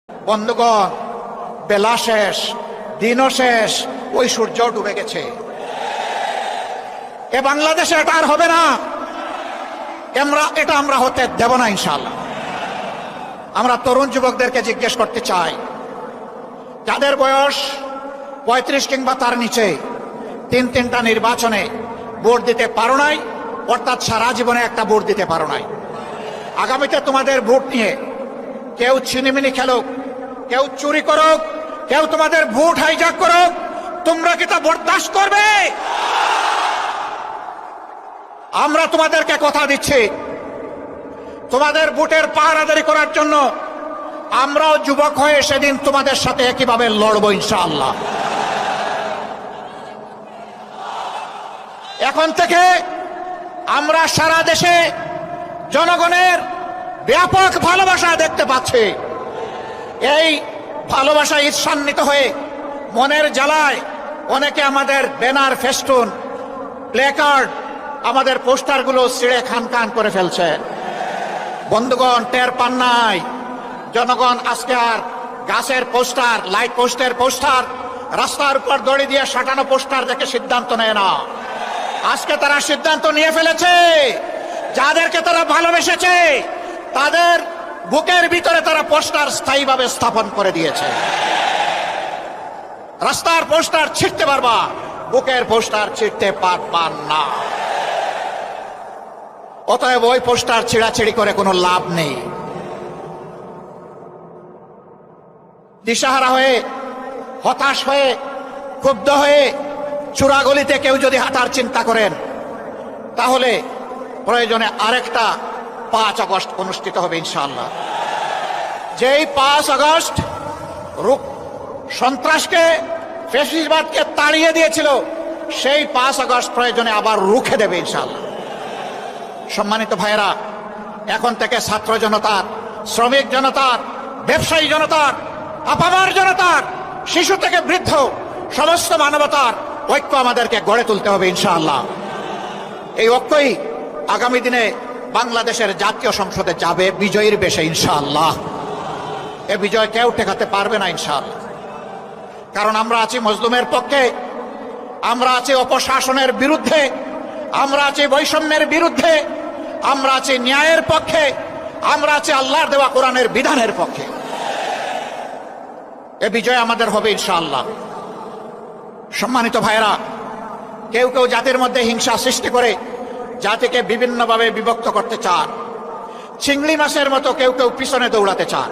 বন্ধুগণ, বেলা শেষ, দিনও শেষ, ওই সূর্য ডুবে গেছে। এ বাংলাদেশে এটা আর হবে না। এটা আমরা হতে দেব না ইনশাআল্লাহ। আমরা তরুণ যুবকদেরকে জিজ্ঞেস করতে চাই, যাদের বয়স 35 কিংবা তার নিচে, তিনটা নির্বাচনে ভোট দিতে পারো নাই, অর্থাৎ সারা জীবনে একটা ভোট দিতে পারো নাই। আগামীতে তোমাদের ভোট নিয়ে কেউ ছিনিমিনি খেলুক, কেউ চুরি করুক, কেউ তোমাদের ভোট হাইজ্যাক করুক, তোমরা কি তা বরদাস্ত করবে? আমরা তোমাদেরকে কথা দিচ্ছি, তোমাদের ভোটের পাহারাদারি করার জন্য আমরাও যুবক হয়ে সেদিন তোমাদের সাথে একইভাবে লড়বো ইনশাআল্লাহ। এখন থেকে আমরা সারা দেশে জনগণের ব্যাপক ভালোবাসা দেখতে পাচ্ছি। এই ভালোবাসা ঈর্ষান্বিত হয়ে মনের জ্বালায় অনেকে আমাদের ব্যানার, ফেস্টুন, প্লেকার্ড, আমাদের পোস্টারগুলো ছিঁড়ে খান করে ফেলছে। বন্ধুগণ, টের পান নাই? জনগণ আজকে আর গাছের পোস্টার, লাইট পোস্টের পোস্টার, রাস্তার উপর দড়ি দিয়ে সাঁটানো পোস্টার দেখে সিদ্ধান্ত নেয় না। আজকে তারা সিদ্ধান্ত নিয়ে ফেলেছে, যাদেরকে তারা ভালোবেসেছে তাদের বুকের ভিতরে তারা পোস্টার স্থায়ীভাবে স্থাপন করে দিয়েছে। রাস্তার পোস্টার ছিঁড়তে পারবা, বুকের পোস্টার ছিঁড়তে পারবা না। অতএব ওই পোস্টার ছিঁড়াছিঁড়ি করে কোনো লাভ নেই। দিশাহারা হয়ে, হতাশ হয়ে, ক্ষুব্ধ হয়ে চূড়াগলিতে কেউ যদি হাঁটার চিন্তা করেন, তাহলে প্রয়োজনে আরেকটা 5 আগস্ট অনুষ্ঠিত হবে ইনশাআল্লাহ। যেই 5 আগস্ট সন্ত্রাসকে, ফ্যাসিবাদকে তাড়িয়ে দিয়েছিল, সেই 5 আগস্ট প্রয়োজনে আবার রুখে দেবে ইনশাআল্লাহ। সম্মানিত ভাইয়েরা, এখন থেকে ছাত্র জনতার, শ্রমিক জনতার, ব্যবসায়ী জনতার, আপামার জনতার, শিশু থেকে বৃদ্ধ সমস্ত মানবতার ঐক্য আমাদেরকে গড়ে তুলতে হবে ইনশাআল্লাহ। এই ঐক্যই আগামী দিনে বাংলাদেশের জাতীয় সংসদে যাবে বিজয়ীর বেশে ইনশাআল্লাহ। এ বিজয় কেউ ঠেকাতে পারবে না ইনশাআল্লাহ। কারণ আমরা আছি মজলুমের পক্ষে, আমরা আছি অপশাসনের বিরুদ্ধে, আমরা আছি বৈষম্যের বিরুদ্ধে, আমরা আছি ন্যায়ের পক্ষে, আমরা আছি আল্লাহর দেওয়া কোরআনের বিধানের পক্ষে। এ বিজয় আমাদের হবে ইনশাআল্লাহ। সম্মানিত ভাইয়েরা, কেউ কেউ জাতির মধ্যে হিংসা সৃষ্টি করে জাতিকে বিভিন্নভাবে বিভক্ত করতে চান। চিংড়ি মাছের মতো কেউ কেউ পিছনে দৌড়াতে চান।